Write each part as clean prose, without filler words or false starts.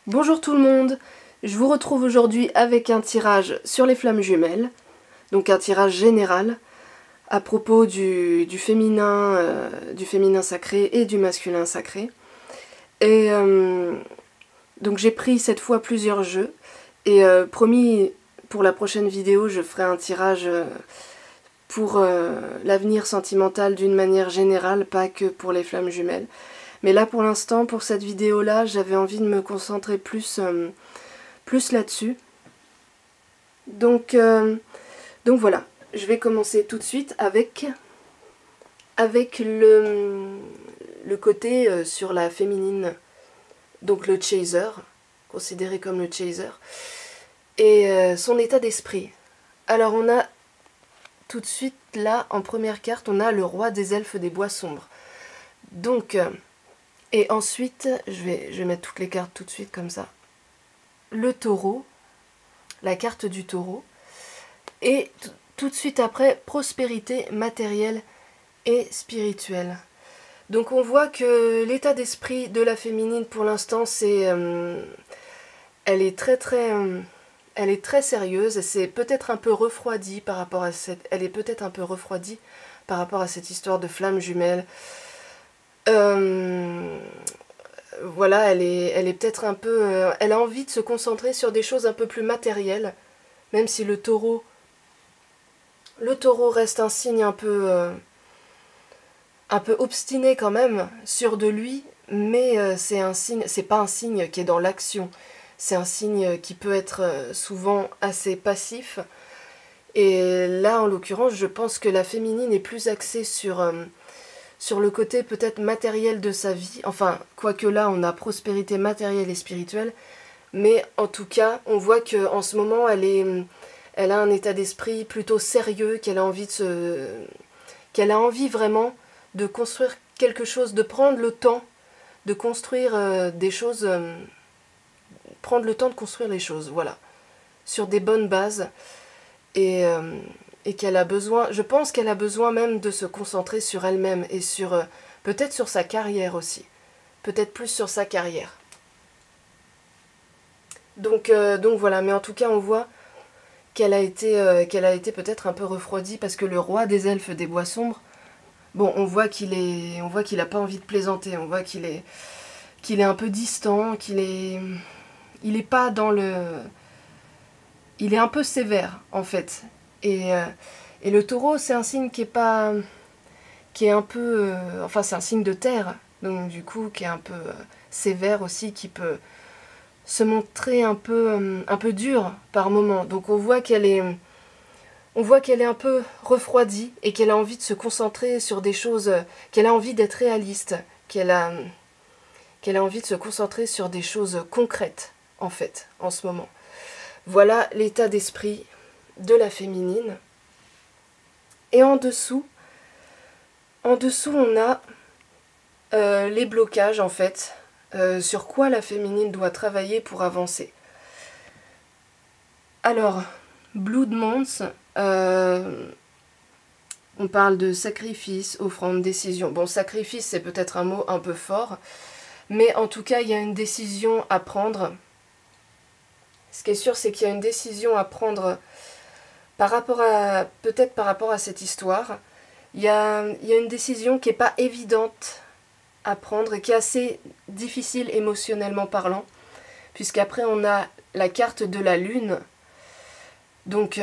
Bonjour tout le monde, je vous retrouve aujourd'hui avec un tirage sur les flammes jumelles, donc un tirage général à propos du féminin sacré et du masculin sacré. Et donc j'ai pris cette fois plusieurs jeux et promis pour la prochaine vidéo je ferai un tirage pour l'avenir sentimental d'une manière générale, pas que pour les flammes jumelles. Mais là pour l'instant, pour cette vidéo là, j'avais envie de me concentrer plus là-dessus. Donc voilà, je vais commencer tout de suite avec le côté sur la féminine, donc le chaser, considéré comme le chaser, et son état d'esprit. Alors on a tout de suite là, en première carte, on a le roi des elfes des bois sombres. Donc, et ensuite, je vais mettre toutes les cartes tout de suite comme ça. Le taureau, la carte du taureau, et tout de suite après, prospérité matérielle et spirituelle. Donc on voit que l'état d'esprit de la féminine pour l'instant, c'est, elle est très sérieuse, et c'est peut-être un peu refroidie par rapport à cette, elle est peut-être un peu refroidie par rapport à cette histoire de flammes jumelles. Voilà, elle est peut-être un peu... elle a envie de se concentrer sur des choses un peu plus matérielles, même si le taureau reste un signe un peu obstiné quand même, sûr de lui, mais c'est un signe, c'est pas un signe qui est dans l'action, c'est un signe qui peut être souvent assez passif. Et là, en l'occurrence, je pense que la féminine est plus axée sur le côté peut-être matériel de sa vie, enfin, quoique là on a prospérité matérielle et spirituelle, mais en tout cas, on voit qu'en ce moment, elle a un état d'esprit plutôt sérieux, qu'elle a envie vraiment de construire quelque chose, de prendre le temps de construire des choses, prendre le temps de construire les choses, voilà, sur des bonnes bases, et qu'elle a besoin, je pense qu'elle a besoin même de se concentrer sur elle-même et sur peut-être sur sa carrière aussi, peut-être plus sur sa carrière. Donc voilà, mais en tout cas on voit qu'elle a été peut-être un peu refroidie parce que le roi des elfes des bois sombres, bon, on voit qu'il a pas envie de plaisanter, on voit qu'il est un peu distant, il est pas dans le, il est un peu sévère en fait. Et le taureau, c'est un signe qui est un peu, enfin c'est un signe de terre, donc du coup qui est un peu sévère aussi, qui peut se montrer un peu dure par moment. Donc on voit qu'elle est un peu refroidie et qu'elle a envie de se concentrer sur des choses, qu'elle a envie d'être réaliste, qu'elle a envie de se concentrer sur des choses concrètes en fait en ce moment. Voilà l'état d'esprit de la féminine. Et en dessous on a les blocages en fait, sur quoi la féminine doit travailler pour avancer. Alors, Blood Month, on parle de sacrifice, offrande, décision. Bon, sacrifice c'est peut-être un mot un peu fort, mais en tout cas il y a une décision à prendre. Ce qui est sûr, c'est qu'il y a une décision à prendre peut-être par rapport à cette histoire. Il y a une décision qui n'est pas évidente à prendre et qui est assez difficile émotionnellement parlant, puisqu'après on a la carte de la lune, donc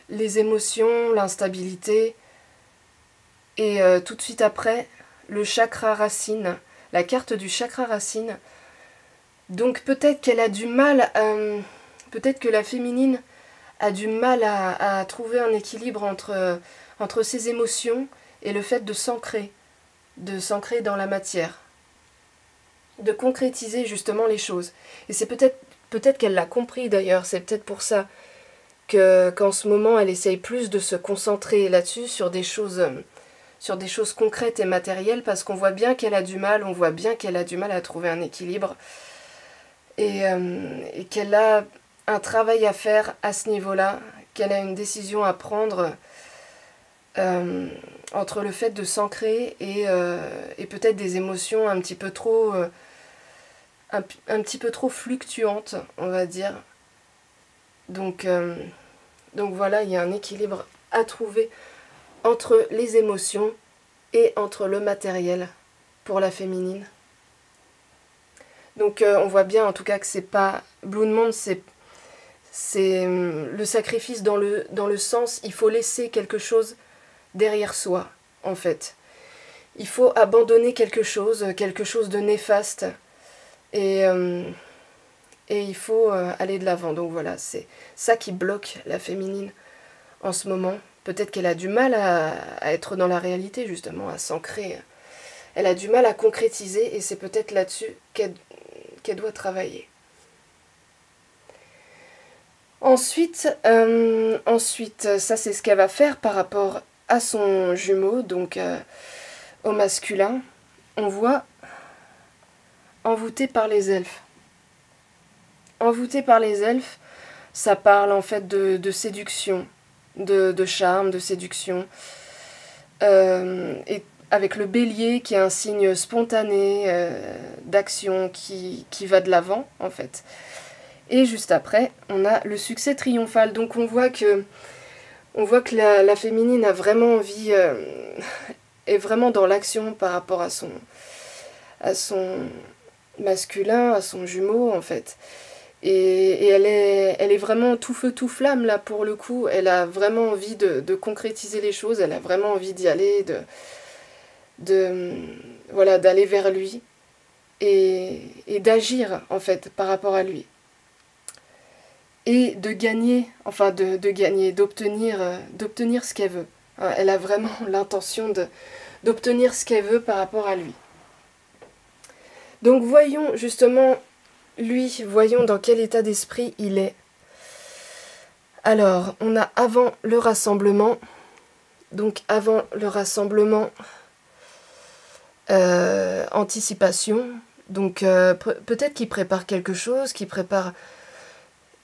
les émotions, l'instabilité, et tout de suite après le chakra racine, la carte du chakra racine. Donc peut-être qu'elle a du mal, peut-être que la féminine a du mal à trouver un équilibre entre ses émotions et le fait de s'ancrer dans la matière, de concrétiser justement les choses. Et c'est peut-être qu'elle l'a compris d'ailleurs, c'est peut-être pour ça qu'en ce moment elle essaye plus de se concentrer là-dessus, sur des choses concrètes et matérielles, parce qu'on voit bien qu'elle a du mal, à trouver un équilibre, et qu'elle a un travail à faire à ce niveau-là, qu'elle a une décision à prendre entre le fait de s'ancrer et peut-être des émotions un petit peu trop un petit peu trop fluctuante, on va dire. Donc voilà, il y a un équilibre à trouver entre les émotions et entre le matériel pour la féminine. Donc on voit bien en tout cas que c'est pas... Blue Moon, c'est le sacrifice dans le sens, il faut laisser quelque chose derrière soi, en fait. Il faut abandonner quelque chose de néfaste, et il faut aller de l'avant. Donc voilà, c'est ça qui bloque la féminine en ce moment. Peut-être qu'elle a du mal à être dans la réalité, justement, à s'ancrer. Elle a du mal à concrétiser, et c'est peut-être là-dessus qu'elle doit travailler. Ensuite, ça c'est ce qu'elle va faire par rapport à son jumeau, donc au masculin. On voit envoûté par les elfes. Envoûté par les elfes, ça parle en fait de séduction, de charme, de séduction. Et avec le bélier qui est un signe spontané, d'action qui va de l'avant en fait. Et juste après, on a le succès triomphal. Donc on voit que la féminine a vraiment envie, est vraiment dans l'action par rapport à son masculin, à son jumeau en fait. Et elle est vraiment tout feu tout flamme là pour le coup. Elle a vraiment envie de concrétiser les choses. Elle a vraiment envie d'y aller, voilà, d'aller vers lui et d'agir en fait par rapport à lui. Et de gagner, enfin de gagner, d'obtenir ce qu'elle veut. Elle a vraiment l'intention d'obtenir ce qu'elle veut par rapport à lui. Donc voyons justement lui, voyons dans quel état d'esprit il est. Alors, on a avant le rassemblement. Donc avant le rassemblement, anticipation. Donc peut-être qu'il prépare quelque chose, qu'il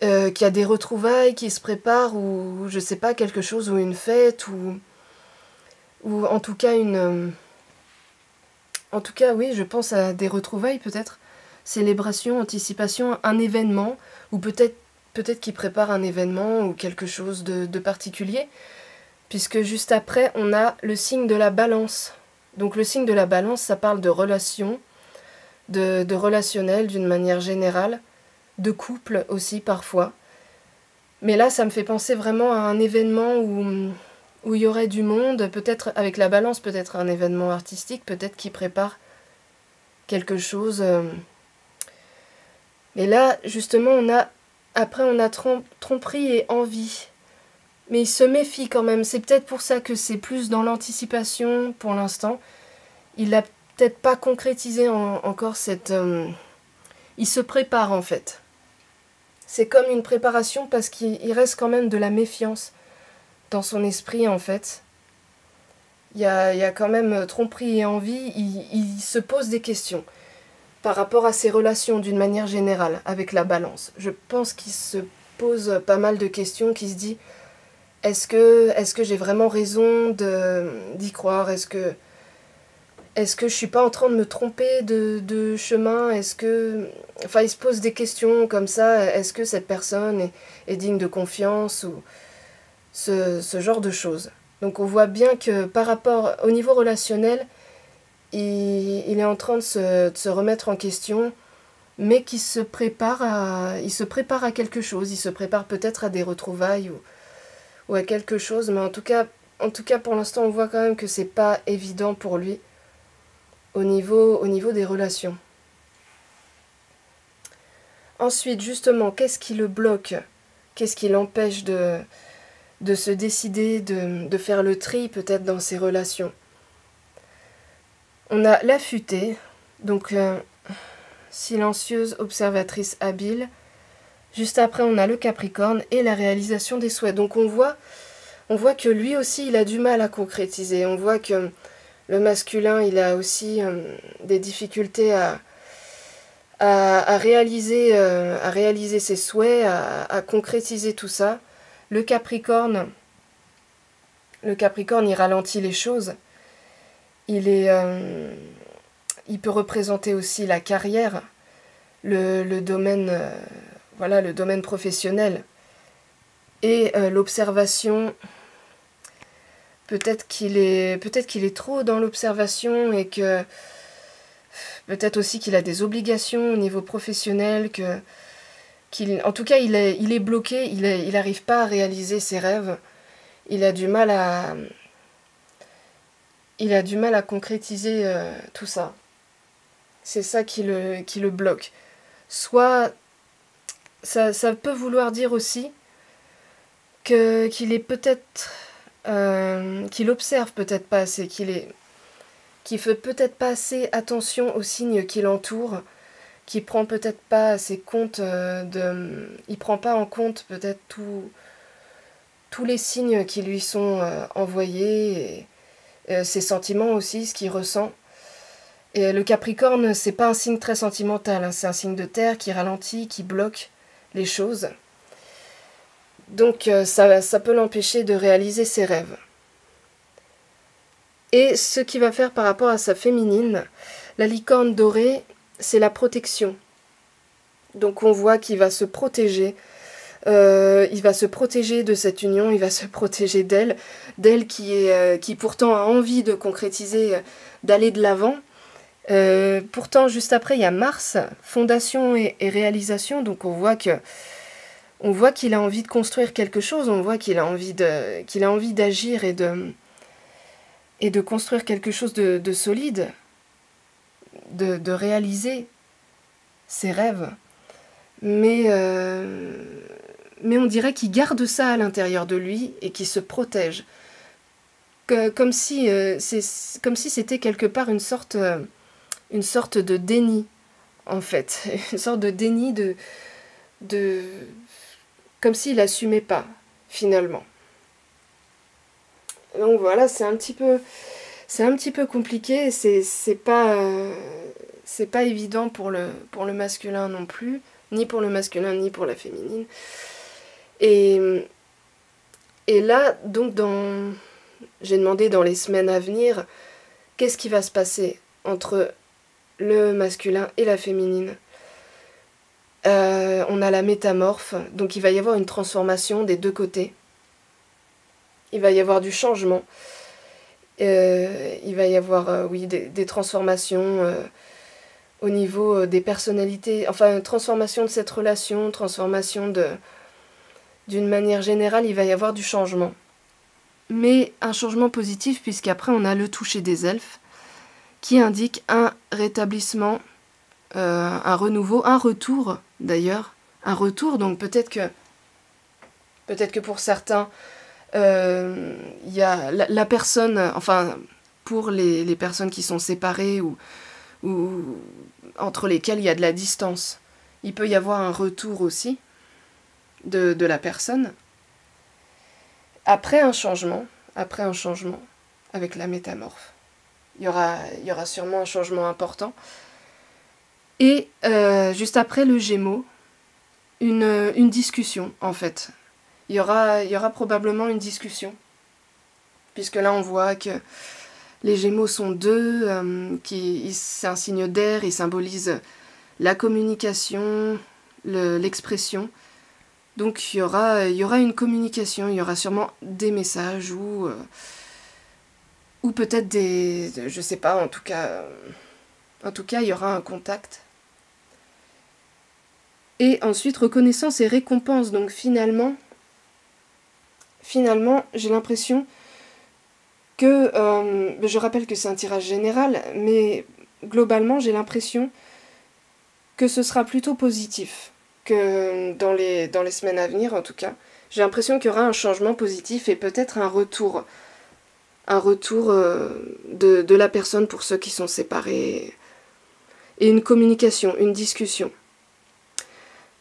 y a des retrouvailles qui se préparent, ou je sais pas, quelque chose, ou une fête, ou en tout cas en tout cas oui, je pense à des retrouvailles peut-être, célébration, anticipation, un événement, ou peut-être qu'il prépare un événement ou quelque chose de particulier, puisque juste après on a le signe de la balance. Donc le signe de la balance, ça parle de relations, de relationnel d'une manière générale, de couple aussi parfois. Mais là, ça me fait penser vraiment à un événement où il y aurait du monde, peut-être avec la balance, peut-être un événement artistique, peut-être qui prépare quelque chose. Mais là, justement, on a tromperie et envie. Mais il se méfie quand même. C'est peut-être pour ça que c'est plus dans l'anticipation pour l'instant. Il n'a peut-être pas concrétisé encore cette... il se prépare en fait. C'est comme une préparation parce qu'il reste quand même de la méfiance dans son esprit en fait. Il y a quand même tromperie et envie. Il se pose des questions par rapport à ses relations d'une manière générale avec la balance. Je pense qu'il se pose pas mal de questions, qu'il se dit est-ce que j'ai vraiment raison d'y croire? Est-ce que je suis pas en train de me tromper de chemin? Enfin, il se pose des questions comme ça. Est-ce que cette personne est digne de confiance? Ou ce genre de choses. Donc on voit bien que par rapport au niveau relationnel, il est en train de se remettre en question, mais qu'il se prépare à quelque chose. Il se prépare peut-être à des retrouvailles ou à quelque chose, mais en tout cas pour l'instant on voit quand même que c'est pas évident pour lui au niveau des relations. Ensuite, justement, qu'est-ce qui le bloque? Qu'est-ce qui l'empêche de se décider, de faire le tri peut-être dans ses relations? On a l'affûtée, donc silencieuse, observatrice habile. Juste après, on a le Capricorne et la réalisation des souhaits. Donc on voit que lui aussi, il a du mal à concrétiser. On voit que le masculin, il a aussi des difficultés à réaliser ses souhaits, à concrétiser tout ça. Le Capricorne, il ralentit les choses. Il peut représenter aussi la carrière. le domaine, voilà, le domaine professionnel. Et l'observation, peut-être qu'il est trop dans l'observation et que peut-être aussi qu'il a des obligations au niveau professionnel, en tout cas il est bloqué, il n'arrive pas à réaliser ses rêves, il a du mal à concrétiser tout ça. C'est ça qui le bloque. Soit ça peut vouloir dire aussi qu'il est peut-être qu'il observe peut-être pas assez, qu'il fait peut-être pas assez attention aux signes qui l'entourent, qu'il prend peut-être pas assez compte il prend pas en compte peut-être tous les signes qui lui sont envoyés, et ses sentiments aussi, ce qu'il ressent. Et le Capricorne, c'est pas un signe très sentimental, hein, c'est un signe de terre qui ralentit, qui bloque les choses. Donc ça peut l'empêcher de réaliser ses rêves. Et ce qu'il va faire par rapport à sa féminine, la licorne dorée, c'est la protection. Donc on voit qu'il va se protéger. Il va se protéger de cette union, il va se protéger d'elle qui pourtant a envie de concrétiser, d'aller de l'avant. Pourtant, juste après, il y a Mars, fondation et réalisation, donc on voit qu'il a envie de construire quelque chose, on voit qu'il a envie d'agir et de construire quelque chose de solide, de réaliser ses rêves. Mais on dirait qu'il garde ça à l'intérieur de lui et qu'il se protège. Comme si c'était quelque part une sorte de déni, en fait. Une sorte de déni comme s'il n'assumait pas, finalement. Donc voilà, c'est un petit peu compliqué, c'est pas évident pour le masculin non plus, ni pour le masculin ni pour la féminine. Et là, donc j'ai demandé dans les semaines à venir, qu'est-ce qui va se passer entre le masculin et la féminine. On a la métamorphe, donc il va y avoir une transformation des deux côtés. Il va y avoir du changement. Il va y avoir, des transformations au niveau des personnalités. Enfin, une transformation de cette relation, transformation d'une manière générale, il va y avoir du changement. Mais un changement positif, puisqu'après on a le toucher des elfes, qui indique un rétablissement, un renouveau, un retour d'ailleurs. Un retour, donc peut-être que pour certains, il y a la personne, enfin pour les personnes qui sont séparées ou entre lesquelles il y a de la distance, il peut y avoir un retour aussi de la personne. Après un changement, avec la métamorphe, il y aura sûrement un changement important. Et juste après le Gémeaux, une discussion en fait. Il y aura probablement une discussion, puisque là on voit que les Gémeaux sont deux, c'est un signe d'air, il symbolise la communication, l'expression. Donc il y aura une communication, il y aura sûrement des messages ou peut-être je sais pas, en tout cas il y aura un contact. Et ensuite reconnaissance et récompense. Donc finalement j'ai l'impression que, je rappelle que c'est un tirage général, mais globalement j'ai l'impression que ce sera plutôt positif, que dans les semaines à venir en tout cas. J'ai l'impression qu'il y aura un changement positif et peut-être un retour de la personne pour ceux qui sont séparés, et une communication, une discussion.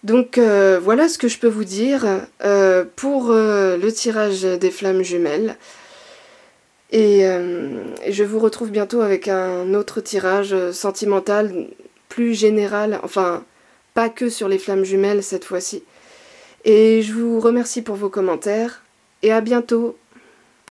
Donc voilà ce que je peux vous dire pour le tirage des flammes jumelles. Et je vous retrouve bientôt avec un autre tirage sentimental, plus général, enfin pas que sur les flammes jumelles cette fois-ci. Et je vous remercie pour vos commentaires et à bientôt.